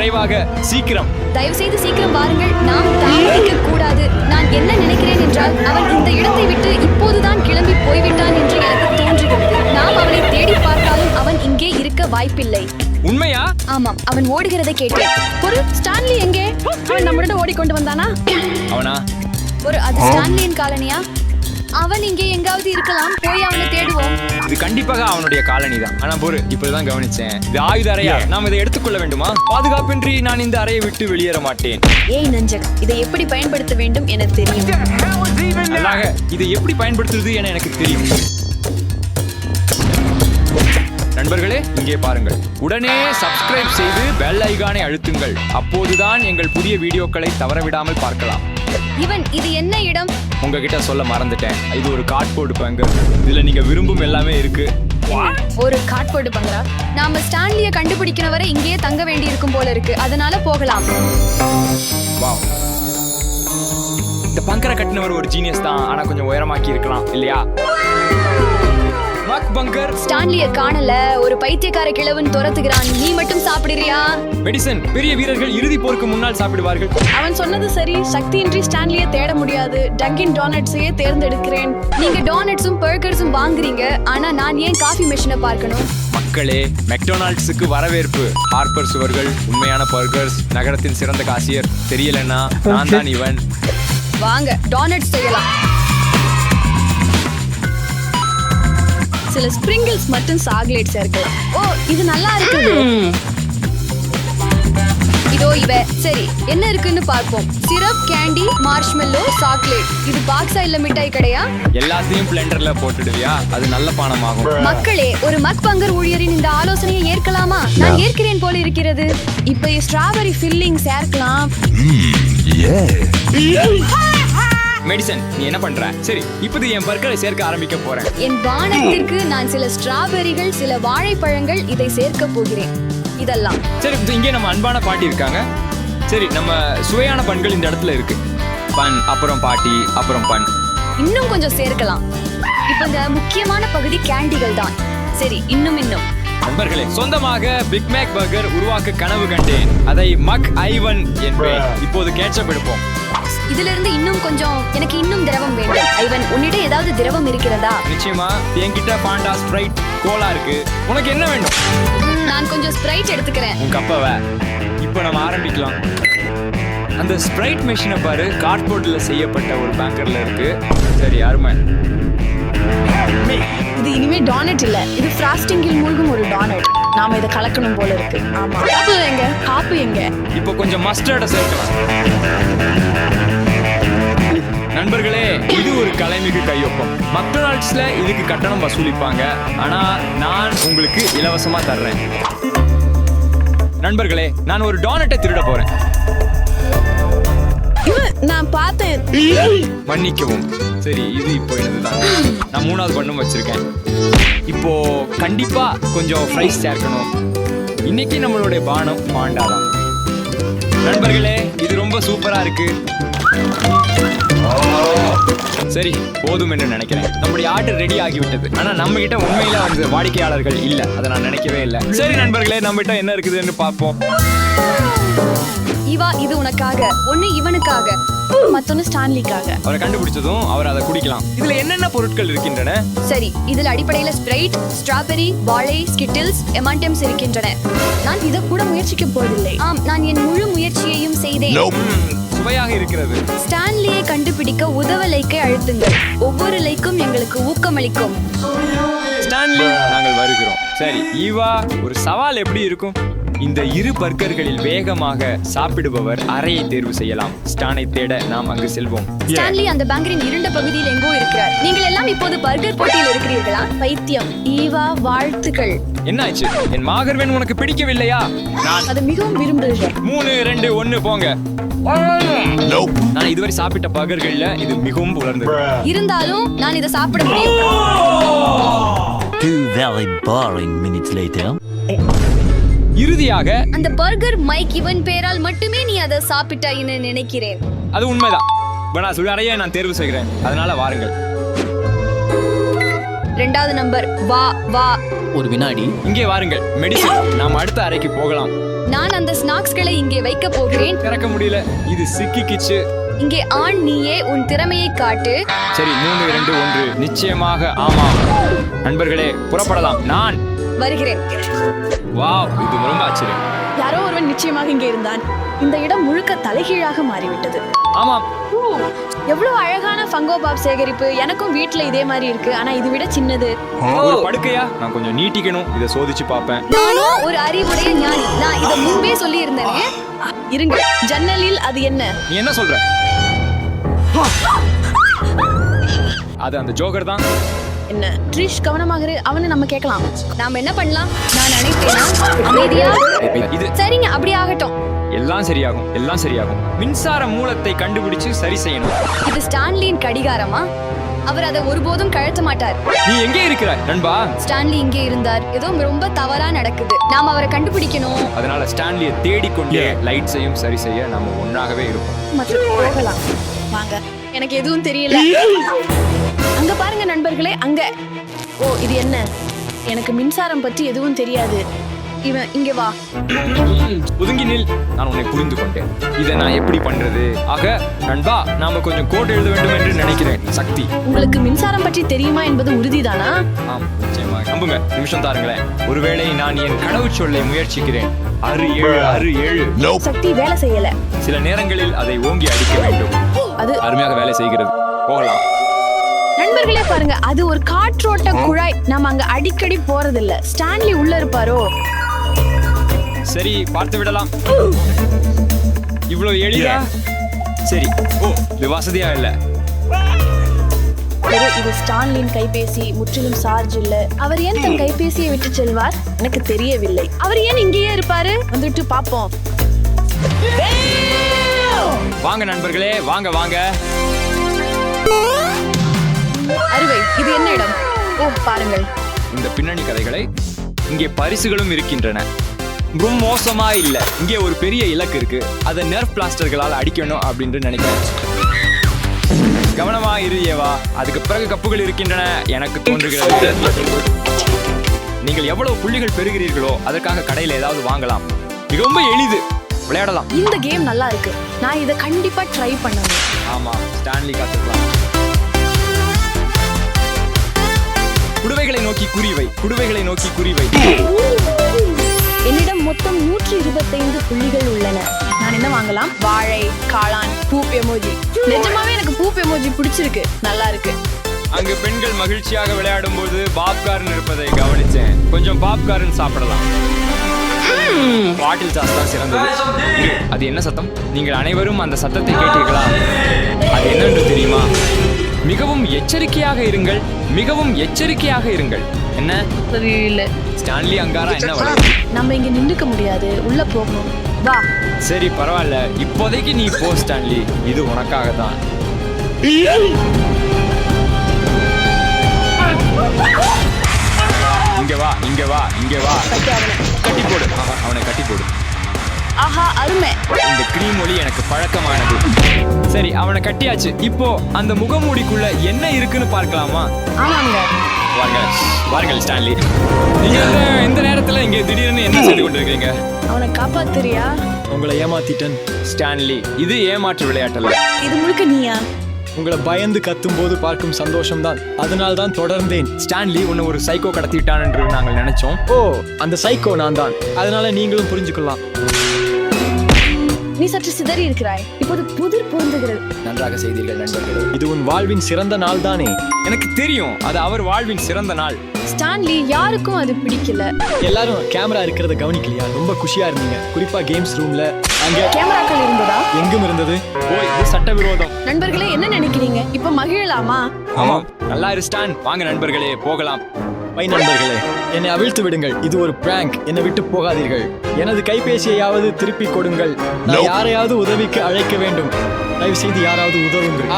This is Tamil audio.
விரைவாக, சீக்கிரம். தயவு செய்து சீக்கிரம் வாருங்கள். நாம் தாமதிக்க கூடாது. நான் என்ன நினைக்கிறேன் என்றால், அவன் இந்த இடத்தை விட்டு இப்போதுதான் கிளம்பி போய்விட்டான் என்று எனக்கு தோன்றுகிறது. நாம் அவனை தேடி பார்த்தாலும் அவன் இங்கே இருக்க வாய்ப்பில்லை. உண்மையா? ஆமாம், அவன் ஓடுகிறதை கேட்டேன். ஒரு ஸ்டான்லி எங்கே? அவன் நம்முடன் ஓடிக்கொண்டு வந்தானா? அவனா? அது ஸ்டான்லியின் காலனியா? அவன் இங்கே எங்காவது இருக்கலாம். போய் அவனை தேடுவோம். இது கண்டிப்பாக அவனுடைய காலனி தான். ஆனா பொறு, இப்பதான் கவனிச்சேன். இது ஆயுத அறையா? நாம் இதை எடுத்துக்கொள்ள வேண்டுமா? பாதுகாப்பின்றி நான் இந்த அறையை விட்டு வெளியேற மாட்டேன். ஏய் நஞ்சக், இதை எப்படி பயன்படுத்த வேண்டும் என தெரியும். நல்லாக இதை எப்படி பயன்படுத்துவது என எனக்கு தெரியும். நண்பர்களே, இங்கே பாருங்கள். உடனே சப்ஸ்கிரைப் செய்து பெல் ஐகானை அழுத்துங்கள். அப்போதுதான் எங்கள் புதிய வீடியோக்களை தவறவிடாமல் பார்க்கலாம். இது என்ன இடம்? உங்ககிட்ட சொல்ல மறந்துட்டேன். இது ஒரு கார்ட்போர்டு பங்கர். இதுல நீங்க விரும்பும் எல்லாமே இருக்கு. ஒரு கார்ட்போர்டு பங்கரா? நாம ஸ்டான்லியை கண்டுபிடிக்கிற வரை இங்கேயே தங்க வேண்டி இருக்கும் போல இருக்கு. அதனால போகலாம். வாவ், இந்த பங்கரை கட்டினவர் ஒரு ஜீனியஸ் தான். ஆனா கொஞ்சம் உயரமாக்கி இருக்கலாம் இல்லையா? பங்கர் ஸ்டான்லியை காணல. ஒரு பைத்தியக்கார கிழவன் துரத்துகிறான். நீ மட்டும் சாப்பிடுறியா? மெடிசன், பெரிய வீரர்கள் இறுதி போருக்கு முன்னால் சாப்பிடுவார்கள். அவன் சொன்னது சரி. சக்தியின்றி ஸ்டான்லியை தேட முடியாது. டங்கின் டோனட்ஸையே தேர்ந்தெடுக்கிறேன். நீங்க டோனட்ஸும் பர்கர்ஸும் வாங்குறீங்க. ஆனா நான் ஏன் காஃபி மெஷினை பார்க்கணும்? மக்களே, மெக்டொனால்ட்ஸுக்கு வரவேற்பு. ஹார்பர் சுவர்கள், உண்மையான பர்கர்ஸ், நகரத்தின் சிறந்த காசியர். தெரியலன்னா நான் தான் இவன். வாங்க, டோனட்ஸ் செய்யலாம். சில ஸ்பிரிங்கிள்ஸ் மற்றும் சாக்லேட் சேர்க்கலாம். ஓ, இது நல்லா இருக்கு. இதோ இவ. சரி, என்ன இருக்குன்னு பார்ப்போம். Syrup, candy, marshmallow, chocolate. இது பாக்ஸா இல்ல மிட்டாய் கடையா? எல்லாத்தையும் பிளெண்டர்ல போட்டுடுவியா? அது நல்ல பானமாகும். மக்களே, ஒரு மக் பங்கர் ஊழியரின் இந்த ஆலோசனையை ஏற்கலாமா? நான் ஏற்கிறேன் போல இருக்கிறது. இப்ப ஸ்ட்ராபெரி ஃபில்லிங் சேர்க்கலாம். மெடிசன், நீ என்ன பண்ற? சரி, இப்போது என் பர்கரை சேர்க்க ஆரம்பிக்க போறேன். என் பானத்திற்கு நான் சில ஸ்ட்ராபெரிகள், சில வாழைப்பழங்கள் இதை சேர்க்க போகிறேன். இதெல்லாம் சரி. இங்கே நம்ம அன்பான பாட்டி இருக்காங்க. சரி, நம்ம சுவையான பண்கள் இந்த இடத்துல இருக்கு. பன், அப்புறம் பாட்டி, அப்புறம் பன். இன்னும் கொஞ்சம் சேர்க்கலாம். இப்ப இந்த முக்கியமான பகுதி கேண்டிகள் தான். சரி, இன்னும். நண்பர்களே, சொந்தமாக பிக் மேக் பர்கர் உருவாக்க கனவு கண்டேன். அதை மக் ஐவன் என்பேன். இப்போது கேட்சப் எடுப்போம். இதுல இருந்து இன்னும் கொஞ்சம். எனக்கு இன்னும் திரவம் வேண்டும். ஐவன், உன்னிடம் ஏதாவது திரவம் இருக்கிறதா? நிச்சயமா, என்கிட்ட பாண்டா, ஸ்ப்ரைட், கோலா இருக்கு. உனக்கு என்ன வேண்டும்? நான் கொஞ்சம் ஸ்ப்ரைட் எடுத்துக்கிறேன். உன் கப்பவ. இப்போ நம்ம ஆரம்பிக்கலாம். அந்த ஸ்ப்ரைட் மெஷினை பாரு. கார்ட்போர்ட்ல செய்யப்பட்ட ஒரு பேங்கர்ல இருக்கு. சரி, அருமை. இது இனிமே டானட் இல்ல. இது ஃப்ராஸ்டிங்கில் மூழ்கும் ஒரு டானட். நாம இதை கலக்கணும் போல இருக்கு. ஆமா. காப்பு எங்க? இப்போ கொஞ்சம் மஸ்டர்ட சேர்க்கலாம். நண்பர்களே, இது ஒரு கலைமிகு கையொப்பம். மெக்டொனால்ட்ஸ்ல இதுக்கு கட்டணம் வசூலிப்பாங்க. ஆனா நான் உங்களுக்கு இலவசமா தர்றேன். நண்பர்களே, நான் ஒரு டோனட்டை திருட போறேன். நான் பார்த்தேன். மன்னிக்கவும். சரி, இது இப்போ என்னதுதான். நான் 3வது பண்ணும் வச்சிருக்கேன். இப்போ கண்டிப்பா கொஞ்சம் ஃப்ரைஸ் சேர்க்கணும். இன்னைக்கு நம்மளுடைய பானம் பாண்டா தான். நண்பர்களே, இது ரொம்ப சூப்பரா இருக்கு. சரி, போதும் என்று நினைக்கிறேன். நம்முடைய ஆர்டர் ரெடி ஆகிவிட்டது. ஆனா நம்ம கிட்ட உண்மையில வந்து வாடிக்கையாளர்கள் இல்ல. அதை நான் நினைக்கவே இல்லை. சரி நண்பர்களே, நம்ம கிட்ட என்ன இருக்குதுன்னு பார்ப்போம். இவா, இது உனக்காக. ஒன்னு இவனுக்காக, மத்தொன்னு ஸ்டான்லிக்காக. அவரை கண்டுபிடிச்சதும் அவர் அதை குடிக்கலாம். இதுல என்னென்ன பொருட்கள் இருக்கின்றன? சரி, இதுல அடிப்படையில ஸ்ப்ரைட், ஸ்ட்ராபெரி, வாழை, ஸ்கிட்டில்ஸ், எமாண்டம்ஸ் இருக்கின்றன. நான் இதை கூட முயற்சிக்க போவதில்லை. ஆம், நான் என் முழு முயற்சியையும் செய்தேன். சுவையாக இருக்கிறது. ஸ்டான்லியை கண்டுபிடிக்க உதவ லைக்கை அழுத்துங்கள். ஒவ்வொரு லைக்கும் எங்களுக்கு ஊக்கமளிக்கும். ஸ்டான்லி, நாங்கள் வருகிறோம். சரி, ஈவா, ஒரு சவால் எப்படி இருக்கும்? இந்த இரு பர்கர்களில் வேகமாக சாப்பிடுபவர் அறையை தேர்வு செய்யலாம். ஸ்டானை தேட நாம் அங்கு செல்வோம். ஸ்டான்லி அந்த பேங்கரின் இருண்ட பகுதியில் எங்கோ இருக்கிறார். நீங்கள் எல்லாம் இப்போது பர்கர் போட்டியில் இருக்கிறீர்களா? பைத்தியம். ஈவா, வாழ்த்துக்கள். என்னாச்சு? என் மாகர்வன் உனக்கு பிடிக்கவில்லையா? நான் அதை மிகவும் விரும்புகிறேன். 3, 2, 1 போங்க. நான் இதுவரை சாப்பிட்ட பர்கர்கள்ல இது மிகவும் உலர்ந்தது. இருந்தாலும் நான் இதை சாப்பிட முடியும். 2 very boring minutes later. இறுதியாக அந்த பர்கர் மைக் இவன் பேரால் மட்டுமே நீ அதை சாப்பிட்டாயின்னு நினைக்கிறேன். அது உண்மைதான். நான் சுடாரையே நான் தேர்வு செய்கிறேன். அதனால வாருங்கள். 2வது நம்பர். வா வா. ஒரு வினாடி. இங்கே வாருங்கள். மெடிசன், நாம் அடுத்த அறைக்கு போகலாம். நான் அந்த ஸ்நாக்ஸ்களை இங்கே வைக்க போகிறேன். திறக்க முடியல, இது சிக்கிக்கிச்சு. இங்கே ஆண், நீயே உன் திறமையை காட்டு. சரி, 3, 2, 1. நிச்சயமாக ஆமாம். நண்பர்களே, புறப்படலாம். நான் வருகிறேன். வாவ், இது ரொம்ப ஆச்சரியம். யாரோ ஒருவன் நிச்சயமாக இங்கே இருந்தான். இந்த இடம் முழுக்க தலைகீழாக மாறிவிட்டது. ஆமாம், எவ்வளவு அழகான ஃபங்கோ பாப் சேகரிப்பு. எனக்கும் வீட்ல இதே மாதிரி இருக்கு, ஆனா இது விட சின்னது. ஒரு படுக்கையா? நான் கொஞ்சம் நீட்டிக்கணும், இதை சோதிச்சு பார்ப்பேன். நானோ ஒரு அறிவுடைய ஞானி. நான் இதை முன்பே சொல்லி இருந்தேனே. இருங்க, ஜன்னலில் அது என்ன? நீ என்ன சொல்ற? அது அந்த ஜோக்கர் தான். என்ன ட்ரிஷ், கவனமாக இரு. அவனை நம்ம கேட்கலாம். நாம என்ன பண்ணலாம்? நான் அழைப்பேனா? அமைதியா? இது சரிங்க, அப்படி ஆகட்டும். எல்லாம் சரியாகும், எல்லாம் சரியாகும். மின்சார மூலத்தை கண்டுபிடிச்சு சரி செய்யணும். இது ஸ்டான்லியின் கடிகாரமா? அவர் அதை ஒருபோதும் கழட்ட மாட்டார். நீ எங்கே இருக்கிறாய் நண்பா? ஸ்டான்லி இங்கே இருந்தார். ஏதோ ரொம்ப தவறா நடக்குது. நாம அவரை கண்டுபிடிக்கணும். அதனால ஸ்டான்லியை தேடிக்கொண்டே லைட்ஸையும் சரி செய்ய நம்ம ஒன்னாகவே இருப்போம். மற்றும் போகலாம். வாங்க, எனக்கு எதுவும் தெரியல. அங்க பாருங்க நண்பர்களே, அங்க. ஓ, இது என்ன? எனக்கு மின்சாரம் பற்றி எதுவும் தெரியாது. இவன் இங்க வா. ஒதுங்கி நில், நான் உன்னை புரிந்து கொண்டேன். இதை நான் எப்படி பண்றது? ஆக நண்பா, நாம கொஞ்சம் கோட் எழுத வேண்டும் என்று நினைக்கிறேன். சக்தி, உங்களுக்கு மின்சாரம் பற்றி தெரியுமா என்பது உறுதிதானா? ஆம், நிச்சயமாக. நம்புங்க, நிமிஷம் தாருங்களேன். ஒருவேளை நான் என் கடவுச் சொல்லை முயற்சிக்கிறேன். 6 7 சக்தி வேலை செய்யல. சில நேரங்களில் அதை ஓங்கி அடிக்க வேண்டும். அது அருமையாக வேலை செய்கிறது. போகலாம். நண்பர்களே பாருங்க, அது ஒரு காற்றோட்ட குழாய். நாம அங்க அடிக்கடி போறதில்ல. ஸ்டான்லி உள்ள இருப்பாரோ? சரி, பார்த்து விடலாம். இவ்வளவு எளிதா? சரி. ஓ, இது வசதியா இல்ல. இது ஸ்டான்லியின் கைபேசி. முற்றிலும் சார்ஜ் இல்ல. அவர் ஏன் தன் கைபேசியை விட்டு செல்வார்? எனக்கு தெரியவில்லை. அவர் ஏன் இங்கேயே இருப்பாரு? வந்துட்டு பாப்போம். வாங்க நண்பர்களே, வாங்க வாங்க. அறுவை, இது என்ன இடம்? ஓ, பாருங்கள். இந்த பின்னணி கதைகளை இங்கே பரிசுகளும் இருக்கின்றன. ரொம்ப மோசமா இல்ல. இங்கே ஒரு பெரிய இலக்கு இருக்கு. அதை நெர்ஃப் பிளாஸ்டர்களால் அடிக்கணும் அப்படின்னு நினைக்கிறேன். கவனமா இரு ஏவா. அதுக்கு பிறகு கப்புகள் இருக்கின்றன எனக்கு தோன்றுகிறது. நீங்கள் எவ்வளவு புள்ளிகள் பெறுகிறீர்களோ அதற்காக கடையில் ஏதாவது வாங்கலாம். இது ரொம்ப எளிது, விளையாடலாம். இந்த கேம் நல்லா இருக்கு. நான் இதை கண்டிப்பா ட்ரை பண்ணணும். ஆமா, ஸ்டான்லி காத்துக்கலாம். குடுவைகளை நோக்கி குறிவை, குடுவைகளை நோக்கி குறிவை. என்னிடம் மொத்தம் 125 புள்ளிகள் உள்ளன. நான் என்ன வாங்கலாம்? வாழை, காளான், பூப் எமோஜி. நிஜமாவே எனக்கு பூப் எமோஜி பிடிச்சிருக்கு, நல்லா இருக்கு. அங்கு பெண்கள் மகிழ்ச்சியாக விளையாடும் போது பாப்கார்ன் இருப்பதை கவனிச்சேன். கொஞ்சம் பாப்கார்ன் சாப்பிடலாம். பாட்டில் சாஸ் தான் சிறந்தது. அது என்ன சத்தம்? நீங்கள் அனைவரும் அந்த சத்தத்தை கேட்டீர்களா? அது என்னென்று தெரியுமா? மிகவும் எச்சரிக்கையாக இருங்கள், மிகவும் எச்சரிக்கையாக இருங்கள். என்ன? தெரியல. ஸ்டான்லி அங்காரா என்ன வளர்ச்சி? நம்ம இங்க நின்றுக்க முடியாது, உள்ள போகணும். வா. சரி, பரவாயில்ல. இப்போதைக்கு நீ போ ஸ்டான்லி, இது உனக்காக தான். இங்க வா, இங்க வா, இங்க வா. கட்டி போடு. அவனை கட்டி போடு. ஆஹா, அருமை. இந்த கிரீம் ஒளி எனக்கு பழக்கமானது. சரி, அவனை கட்டியாச்சு. இப்போ அந்த முகமூடிக்குள்ள என்ன இருக்குன்னு பார்க்கலாமா? ஆமாங்க. வாருங்கள், வாருங்கள் ஸ்டான்லி. நீங்க இந்த நேரத்துல இங்க திடீர்னு என்ன செய்து கொண்டிருக்கீங்க? அவனை காப்பாத்துறியா? உங்களை ஏமாத்திட்டேன் ஸ்டான்லி, இது ஏமாற்று விளையாட்டல்ல. இது முழுக்க நீயா? உங்களை பயந்து கத்தும் போது பார்க்கும் சந்தோஷம்தான். அதனால் தான் தொடர்ந்தேன். ஸ்டான்லி உன்னை ஒரு சைக்கோ கடத்திட்டான் என்று நாங்கள் நினைச்சோம். ஓ, அந்த சைக்கோ நான் தான். அதனால நீங்களும் புரிஞ்சுக்கலாம். நீ சற்று சிதறி இருக்கிறாய். இப்போது புதிர் பொருந்துகிறது. நன்றாக செய்தீர்கள் நண்பர்களே. இது உன் வாழ்வின் சிறந்த நாள் தானே? எனக்கு தெரியும், அது அவர் வாழ்வின் சிறந்த நாள். ஸ்டான்லி, யாருக்கும் அது பிடிக்கல. எல்லாரும் கேமரா இருக்கிறத கவனிக்கலையா? ரொம்ப குஷியா இருந்தீங்க. குறிப்பா கேம்ஸ் ரூம்ல. அங்க கேமராக்கள் இருந்ததா? எங்கும் இருந்தது. ஓ, இது சட்டவிரோதம். நண்பர்களே, என்ன நினைக்கிறீங்க? இப்ப மகிழலாமா? ஆமாம், நல்லா இரு ஸ்டான். வாங்க நண்பர்களே, போகலாம். பை நண்பர்களே, என்னை அவிழ்த்து விடுங்கள். இது ஒரு பிராங்க். என்னை விட்டு போகாதீர்கள். எனது கைபேசியையாவது திருப்பி கொடுங்கள். நான் யாரையாவது உதவிக்கு அழைக்க வேண்டும். தயவு செய்து யாராவது உதவுங்கள்.